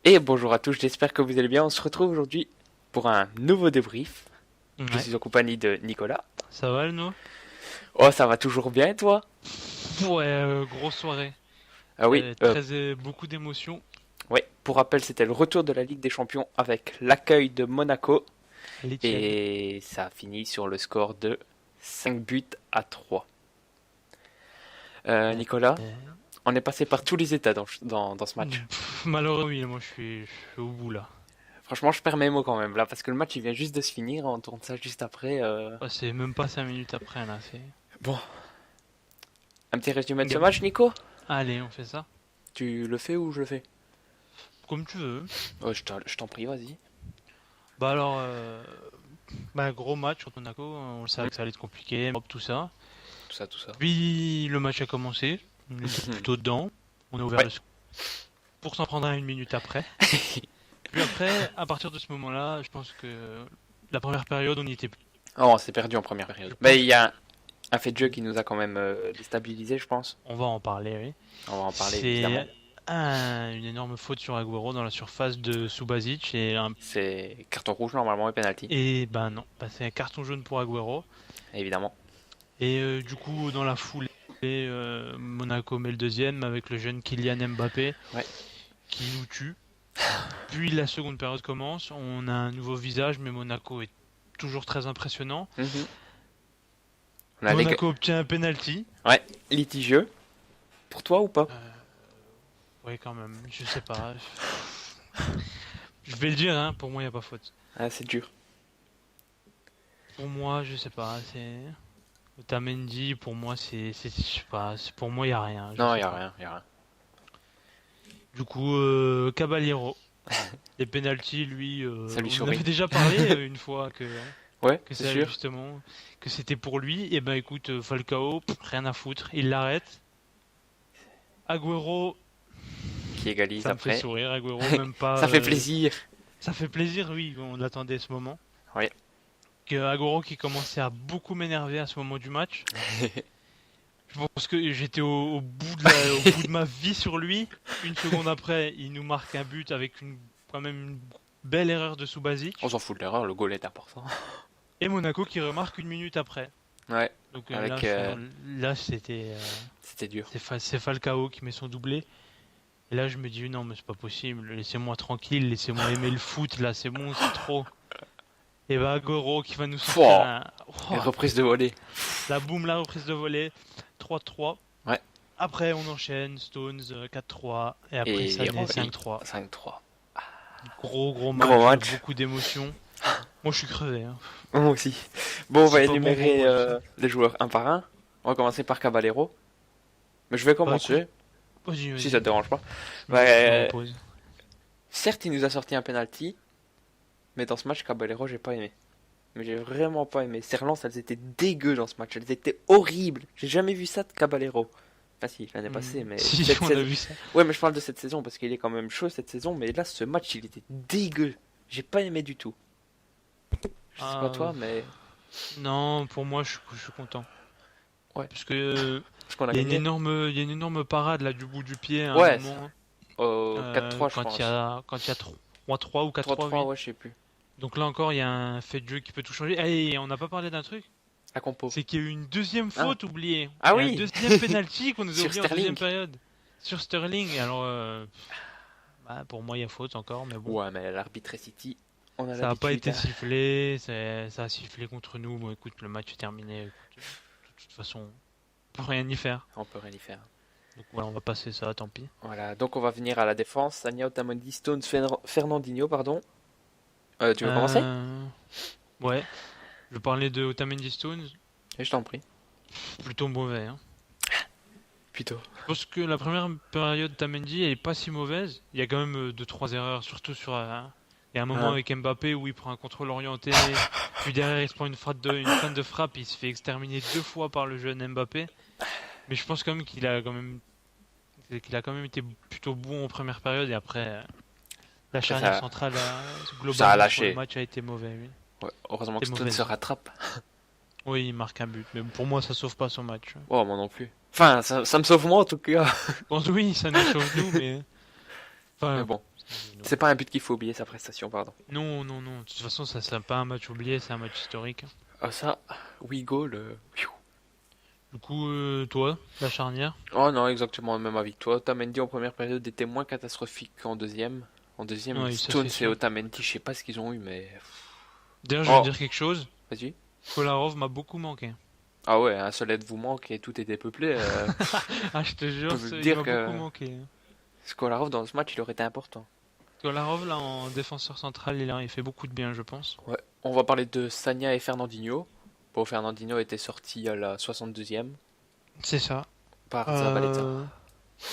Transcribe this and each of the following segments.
Et bonjour à tous, j'espère que vous allez bien. On se retrouve aujourd'hui pour un nouveau débrief. Je Ouais, suis en compagnie de Nicolas. ça va, le nous? Oh, ça va toujours bien, et toi? Ouais, grosse soirée. Ah oui, Beaucoup d'émotions. ouais. Pour rappel, c'était le retour de la Ligue des Champions avec l'accueil de Monaco. Les tiennes. Et ça a fini sur le score de 5 buts à 3. Euh, Nicolas, euh, on est passé par tous les états dans ce match. Malheureux, oui, moi je suis au bout là. Franchement, je perds mes mots quand même là, parce que le match il vient juste de se finir. On tourne ça juste après. Ouais, c'est même pas 5 minutes après là. Bon, un petit résumé de ce Gab- match, Nico? Allez, on fait ça. Tu le fais ou je le fais? Comme tu veux. Oh, je t'en prie, vas-y. Bah alors, gros match contre Monaco. On le savait que ça allait être compliqué, hop, tout ça. Tout ça, tout ça. Puis le match a commencé. On était plutôt dedans. On a ouvert Ouais. le score pour s'en prendre un une minute après. Puis après, à partir de ce moment-là, je pense que la première période, on n'y était plus. Oh, on s'est perdu en première Je période. Mais pense il y a un fait de jeu qui nous a quand même déstabilisé, je pense. On va en parler, oui. On va en parler évidemment. C'est une énorme faute sur Agüero dans la surface de Subasic C'est carton rouge normalement et penalty, et ben non, bah, c'est un carton jaune pour Agüero. évidemment. Et du coup, dans la foulée, Monaco met le deuxième avec le jeune Kylian Mbappé Ouais. qui nous tue. Puis la seconde période commence, on a un nouveau visage, mais Monaco est toujours très impressionnant. Mhm. On a Monaco obtient un penalty. Ouais, litigieux. Pour toi ou pas? Euh, ouais, quand même, je sais pas. Je vais le dire, hein, pour moi, il n'y a pas faute. Ah, c'est dur. Pour moi, je sais pas, c'est Otamendi, pour moi, je sais pas, pour moi, il y a rien, je Non, sais y a pas. rien, y a rien. Du coup, Caballero, les penalties, lui, Ça lui on en avait sourit. déjà parlé une fois Ouais, que c'est ça, sûr. justement, que c'était pour lui. Et ben, écoute, Falcao, rien à foutre, il l'arrête. Agüero, Qui égalise ça me fait après. sourire, Agüero, même pas, Ça fait plaisir. ça fait plaisir, oui, on attendait ce moment. Ouais. Que Agüero qui commençait à beaucoup m'énerver à ce moment du match. Je pense que j'étais au bout de ma vie sur lui. Une seconde après, il nous marque un but avec quand même une belle erreur de On Subasic. s'en fout de l'erreur, le goal est important. Et Monaco qui remarque une minute après. Ouais, Donc avec là, c'était c'était dur. c'est Falcao qui met son doublé. Et là, je me dis non, mais c'est pas possible. Laissez-moi tranquille, laissez-moi aimer le foot. Là, c'est bon, c'est trop. Et bah, Goro qui va nous sortir Pouah, un. et Oh, reprise de volée. la boum, la reprise de volée. 3-3. Ouais. Après, on enchaîne, Stones 4-3, et après Et Sané 5-3. 5-3. Gros Gros match, match. beaucoup d'émotions. Moi, je suis crevé, hein. Moi aussi. Bon, on va C'est pas bon pour énumérer moi, je sais. les joueurs un par un. On va commencer par Caballero. Mais je vais Bah écoute, commencer, vas-y, si ça vas-y. te dérange pas. Je me Ouais, repose. certes, il nous a sorti un penalty, mais dans ce match, Caballero, j'ai pas aimé. Mais j'ai vraiment pas aimé. Ces relances, elles étaient dégueu dans ce match. Elles étaient horribles. J'ai jamais vu ça de Caballero. Ah si, l'année passée, mais Si, cette on a saison. vu ça. Ouais, mais je parle de cette saison parce qu'il est quand même chaud cette saison. Mais là, ce match, il était dégueu. J'ai pas aimé du tout. Je sais pas Ah, toi, mais non, pour moi, je suis content. ouais, Parce que parce qu'on a gagné. il y a une énorme parade là du bout du pied à un Ouais, moment. 4-3, je pense. Quand il y a 3-3 ou 4-3, 3-3, oui. ouais, je sais plus. Donc là encore, il y a un fait de jeu qui peut tout changer. Et on n'a pas parlé d'un truc. La compo. C'est qu'il y a eu une deuxième Ah, faute oubliée. ah Il y a un oui, deuxième penalty qu'on nous a sur oublié en deuxième Sterling. période. Sur Sterling. Alors, pour moi, il y a faute encore, mais bon. Ouais, mais l'arbitre est City, on a Ça n'a pas l'habitude, été hein. sifflé. Ça a sifflé contre nous. Bon, écoute, le match est terminé. Écoute, de toute façon, on peut rien y faire. On peut rien y faire. Donc voilà, on va passer ça, tant pis. Voilà, donc on va venir à la défense. Sanya, Otamendi, Stones, Fernandinho, pardon. Tu veux commencer? Euh, ouais, je parlais de Otamendi Stones. Et je t'en prie. Plutôt mauvais, hein. Plutôt. Je pense que la première période d'Otamendi, elle est pas si mauvaise. Il y a quand même deux trois erreurs, surtout sur. Il y a un moment Hein. avec Mbappé où il prend un contrôle orienté, puis derrière il se prend une feinte de frappe, il se fait exterminer deux fois par le jeune Mbappé. Mais je pense quand même qu'il a quand même été plutôt bon en première période et après la Après, charnière ça, centrale ça a globalement sur le lâché. match a été mauvais. Oui. Ouais, heureusement que C'était Stones se mauvaise. rattrape. Oui, il marque un but, mais pour moi ça sauve pas son match. Oh, moi non plus. Enfin, ça me sauve moi en tout cas. Bon, oui, ça nous sauve nous, mais Enfin, Mais bon, c'est pas un but qu'il faut oublier sa prestation, pardon. non, non, non. De toute façon, ça c'est pas un match oublié, c'est un match historique. Ah ça, we go le... Du coup, toi, la charnière. Oh non, exactement le même avis que toi. Otamendi en première période était moins catastrophique qu'en deuxième. En deuxième, Oui, ça Stones c'est et sûr. Otamendi, je sais pas ce qu'ils ont eu, mais... D'ailleurs, je vais Oh, dire quelque chose. vas-y. Kolarov m'a beaucoup manqué. Ah ouais, un seul aide vous manque et tout est dépeuplé. Ah, je te Je jure, peux vous il dire m'a beaucoup que manqué. Kolarov dans ce match, il aurait été important. Kolarov, là, en défenseur central, il fait beaucoup de bien, je pense. Ouais. On va parler de Sagna et Fernandinho. Bon, Fernandinho était sorti à la 62e C'est ça. par Zabaleta. Euh,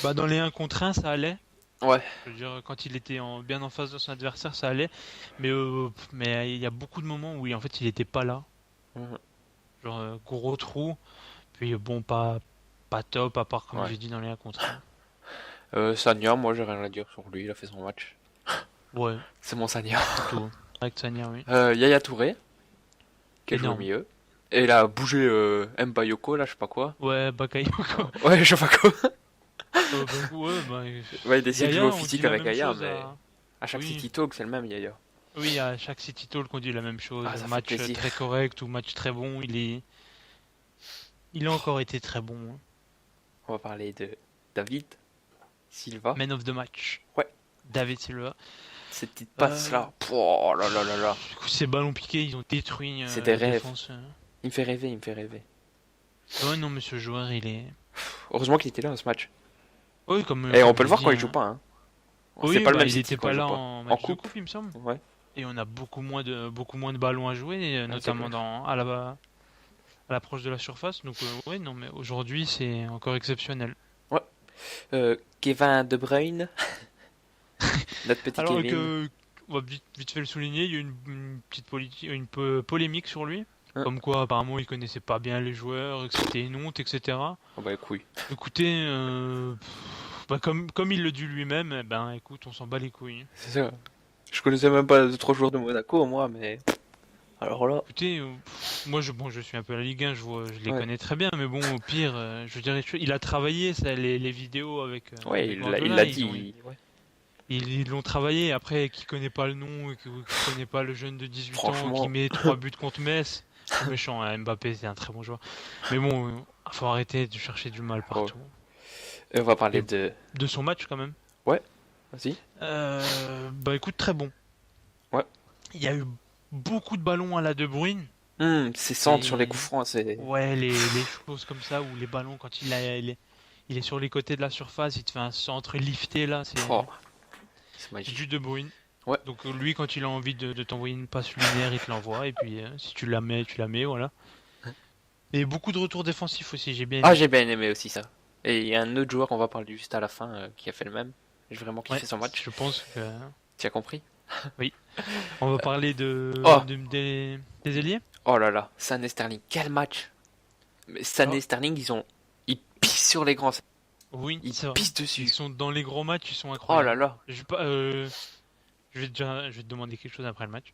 Bah, dans les 1 contre 1, ça allait. Ouais. Je veux dire, quand il était bien en face de son adversaire, ça allait. Mais il y a beaucoup de moments où en fait, il était pas là. Mhm. Genre, gros trou. Puis bon, pas top, à part, comme Ouais. j'ai dit, dans les 1 contre 1. Sagna, moi j'ai rien à dire sur lui, il a fait son match. Ouais, C'est mon Sagna. c'est tout. Avec Sanya, oui. Yaya Touré, qui a joué au Énorme. milieu. Et il a bougé Mbayoko, là, je sais pas quoi. Ouais, Bakayoko. Ouais, je sais pas quoi. Ouais, bah, Ouais, il essaie de jouer Yaya, au on dit physique la avec même Yaya, chose mais à. à chaque Oui, City Talk, c'est le même Yaya. oui, à chaque City Talk, on dit la même chose. Ah, ça fait Match plaisir. très correct ou match très bon, il a encore été très bon, hein. On va parler de David Silva. Man of the match. Ouais, David Silva. cette petite passe Euh, là. Oh là là là là. du coup, ces ballons piqués, ils ont détruit C'est des la rêves. défense. Il me fait rêver, il me fait rêver. Ouais, non, mais ce joueur, il est. Heureusement qu'il était là dans ce match. Oui, Et on comme peut je le voir dis, quand il joue pas, hein. C'est Oui, pas le bah, même il City était quand pas il joue là pas. en En match de coupe, coupe, il me semble. ouais, Et on a beaucoup moins de ballons à jouer, ouais, c'est notamment clair. à l'approche de la surface. Donc, ouais, non, mais aujourd'hui, c'est encore exceptionnel. Ouais. Kevin De Bruyne, notre petit Alors Kevin. que, on va vite fait le souligner, il y a eu une petite polémique sur lui. Hein. Comme quoi, apparemment, il connaissait pas bien les joueurs, que c'était une honte, etc. Oh bah les couilles. Écoutez, bah, comme il le dit lui-même, eh ben écoute, on s'en bat les couilles. C'est ça. Je connaissais même pas les autres joueurs de Monaco, moi, mais... Alors là... Écoutez, moi je suis un peu à la Ligue 1, je les Ouais. connais très bien, mais bon, au pire, je dirais, il a travaillé ça, les vidéos Ouais, avec il Guardiola, l'a dit. Ouais. ils l'ont travaillé. Après, qui connaît pas le nom, et qui connaît pas le jeune de 18 ans qui Franchement... met 3 buts contre Metz, c'est méchant, hein, Mbappé c'est un très bon joueur. Mais bon, faut arrêter de chercher du mal Oh. partout. Et on va parler Et de... de son match quand même. Ouais, vas-y. Bah écoute, très bon. Ouais. Il y a eu beaucoup de ballons à la De Bruyne. Ses centres sur les coups Et francs, c'est... ouais, les choses comme ça, où les ballons, quand il est sur les côtés de la surface, il te fait un centre lifté là, Oh, c'est c'est magique. du De Bruyne. Ouais. Donc lui, quand il a envie de t'envoyer une passe lunaire, il te l'envoie. Et puis si tu la mets, voilà. Et beaucoup de retours défensifs aussi, j'ai bien Ah, aimé. j'ai bien aimé aussi ça. Et il y a un autre joueur, on va parler juste à la fin, qui a fait le même. J'ai vraiment Ouais, kiffé son match. je pense que Tu as compris? oui. On va parler Oh, des ailiers. oh là là, Sané Sterling, quel match! Mais Sané Alors, et Sterling, ils pissent sur les grands, oui, ils c'est vrai. pissent Ils dessus. sont dans les gros matchs, ils sont Oh là incroyables. là, Je vais te demander quelque chose après le match.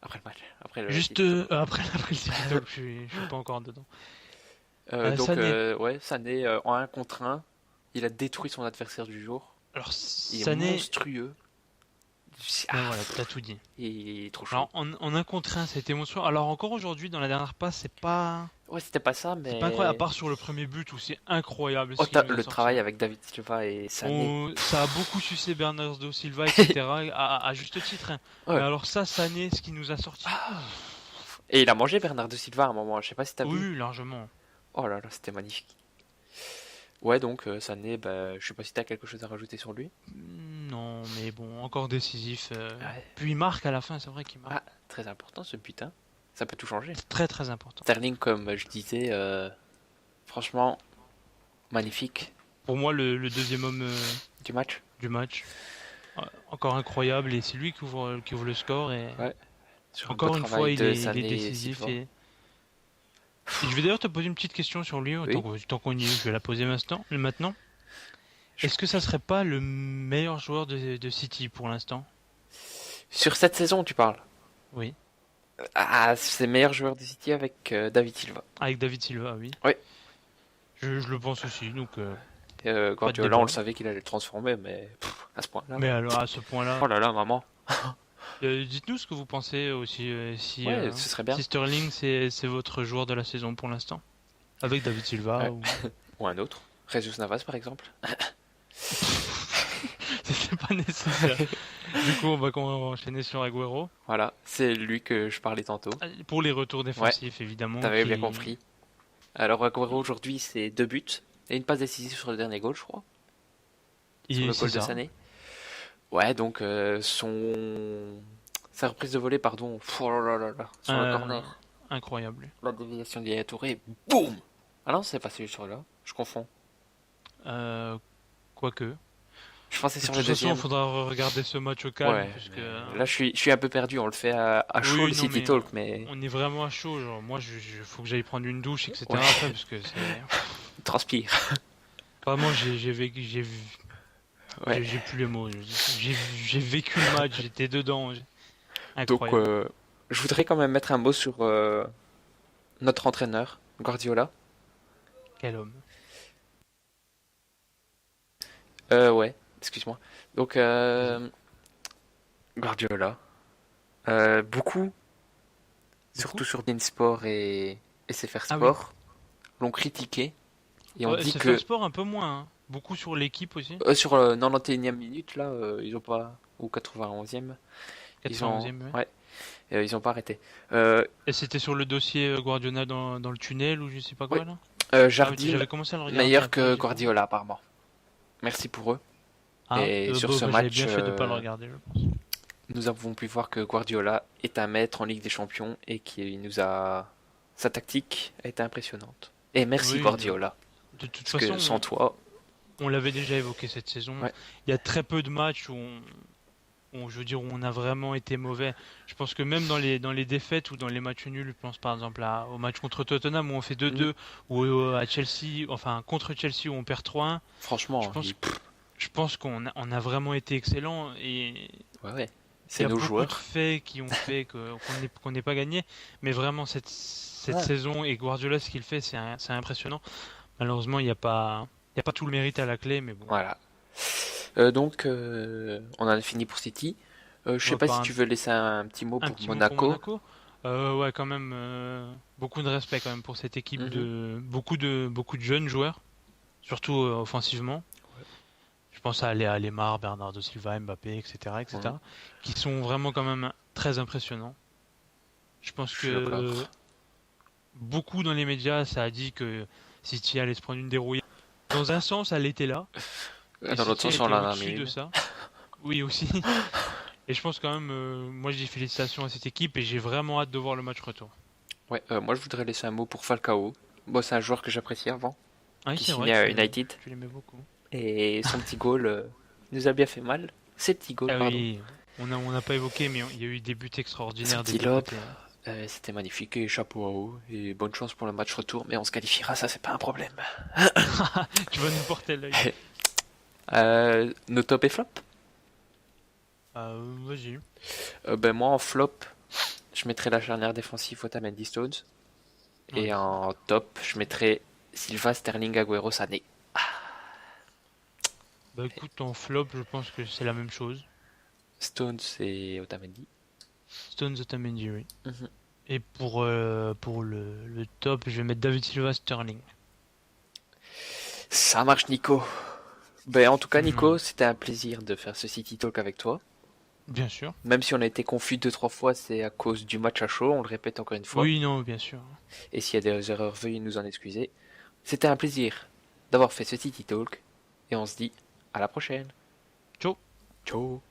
après le match, après le Juste City après le City Talk, je suis pas encore dedans. Donc, Sané. ouais, Sané en un contre un, il a détruit son adversaire du jour. Alors Il est Sané, monstrueux. ben Ah, voilà, t'as tout dit. il est trop chaud. Alors en un contre un, c'était monstrueux. Alors encore aujourd'hui, dans la dernière passe, Ouais, c'était pas ça, c'est pas incroyable. À mais... part sur le premier but où c'est incroyable Oh, ce qu'il nous a le sorti. travail avec David Silva et Sané. Ça a beaucoup sucé Bernardo Silva, etc. À juste titre, hein. Mais Ouais. alors ça, Sané, ce qu'il nous a sorti, Et il a mangé Bernardo Silva à un moment, je sais pas si t'as vu. oui, largement. Oh là là, c'était magnifique. Ouais, donc Sané, bah, je sais pas si t'as quelque chose à rajouter sur lui. Non, mais bon, encore décisif. Ouais. Puis il marque à la fin, c'est vrai qu'il marque. Ah, très important ce putain. Ça peut tout changer. C'est très très important. Sterling, comme je disais, franchement, magnifique Pour moi, le deuxième homme du match. du match. Encore incroyable, et c'est lui qui ouvre le score. Et Ouais. Sur un beau encore une fois, travail de il est Sané et décisif. Silva. Et je vais d'ailleurs te poser une petite question sur lui, Oui. tant qu'on y est, je vais la poser maintenant. Est-ce que ça serait pas le meilleur joueur de City pour l'instant? Sur cette saison, tu parles. Oui. Ah, c'est le meilleur joueur de City avec David Silva. Avec David Silva, oui. Oui. Je le pense aussi, donc Guardiola, débat. on le savait qu'il allait le transformer, mais à ce point-là. Mais alors, à ce point-là, Oh là là, maman. dites-nous ce que vous pensez aussi Ouais, ce serait bien. si Sterling c'est votre joueur de la saison pour l'instant. Avec David Silva Ouais. ou... Ou un autre. Jesus Navas, par exemple. C'était pas nécessaire. Du coup, on va enchaîner sur Agüero. Voilà, c'est lui que je parlais tantôt. Pour les retours défensifs, évidemment. T'avais bien compris. Alors, Agüero, aujourd'hui, c'est 2 buts et une passe décisive sur le dernier goal, je crois. Sur le goal de Sané. Ouais, donc sa reprise de volée, pardon. Oh là là là, sur le corner. Incroyable. La déviation d'Yaya Touré, boum. Ah non, c'est pas celui sur là, je confonds. Quoique. Je pensais De sur toute le façon, il deuxième. faudra regarder ce match au calme. Ouais, Parce que, là je suis un peu perdu, on le fait à chaud oui, le non, City mais Talk, mais on est vraiment à chaud. Genre, moi, faut que j'aille prendre une douche, etc. Ouais. après, parce que c'est. transpire. Vraiment, j'ai Ouais. j'ai plus les mots. J'ai vécu le match, j'étais dedans. Donc Incroyable. je voudrais quand même mettre un mot sur notre entraîneur, Guardiola. Quel homme. Ouais, excuse-moi. Donc Guardiola, beaucoup, surtout sur Beansport et SFR Ah oui. Sport, l'ont critiqué et ont Ouais, dit c'est faire que sport un peu moins, hein. Beaucoup sur l'équipe aussi. sur le 91e minute là, ils ont pas ou 91e, ils ont 91e, ouais. ouais, ils ont pas arrêté. Euh, Et c'était sur le dossier Guardiola dans le tunnel ou je sais pas oui, quoi là? Ah oui, Jardim j'avais commencé à le regarder un meilleur peu que du coup. Guardiola apparemment. Merci pour eux. Ah, Et sur ce j'avais match, bien fait de pas le regarder, je pense. nous avons pu voir que Guardiola est un maître en Ligue des Champions et qu'il nous a sa tactique a été impressionnante. Et merci Oui, Guardiola, de toute parce que façon, sans toi, on l'avait déjà évoqué cette saison. ouais, Il y a très peu de matchs je veux dire, où on a vraiment été mauvais. Je pense que même dans les défaites ou dans les matchs nuls, je pense par exemple au match contre Tottenham où on fait mm, 2-2 ou à Chelsea, enfin contre Chelsea où on perd 3-1. Je franchement, pense, je pense on a vraiment été excellent et ouais, ouais, il c'est y a nos beaucoup de joueurs. faits qui ont fait qu'on n'ait pas gagné. Mais vraiment, cette Ouais. saison et Guardiola, ce qu'il fait, c'est impressionnant. Malheureusement, il y a pas tout le mérite à la clé, mais bon. Voilà. Donc, on en a fini pour City. Je On sais va pas par si tu veux laisser un petit mot un pour petit mot pour Monaco. Monaco. Ouais, quand même, beaucoup de respect quand même pour cette équipe Mhm. beaucoup de jeunes joueurs, surtout offensivement. Je pense à Lemar, Bernardo Silva, Mbappé, etc., Mhm. etc., qui sont vraiment quand même très impressionnants. Je pense Je suis que d'accord. beaucoup dans les médias, ça a dit que City allait se prendre une dérouillée. Dans un sens, elle était là, et Dans l'autre City a sens, on été en a mis au-dessus de une. ça. Oui, aussi. Et je pense quand même, moi je dis félicitations à cette équipe et j'ai vraiment hâte de voir le match retour. Ouais, moi je voudrais laisser un mot pour Falcao. Bon, c'est un joueur que j'appréciais avant, Ah oui, qui c'est vrai, signait à United. tu l'aimais beaucoup. Et son petit goal nous a bien fait mal. Ses petits goals, Ah pardon. oui, on n'a pas évoqué, mais il y a eu des buts Son extraordinaires des petit deux lob, côtés, hein. c'était magnifique et chapeau à haut. Et bonne chance pour le match retour, mais on se qualifiera, ça c'est pas un problème. Tu vas nous porter l'œil. Nos top et flop? Vas-y. Ben moi en flop, je mettrais la charnière défensive Otamendi Stones. Et Ouais. en top, je mettrais Silva, Sterling, Agüero, Sané. Bah écoute, en flop, je pense que c'est la même chose. Stones et Otamendi. Stones Otamendi, oui. Mhm. Et pour le top, je vais mettre David Silva Sterling. Ça marche Nico. Ben en tout cas Hmm, Nico, c'était un plaisir de faire ce City Talk avec toi. bien sûr. Même si on a été confus 2 3 fois, c'est à cause du match à chaud, on le répète encore une fois. Oui, non, bien sûr. Et s'il y a des erreurs, veuillez nous en excuser. C'était un plaisir d'avoir fait ce City Talk. Et on se dit à la prochaine. Ciao. Ciao.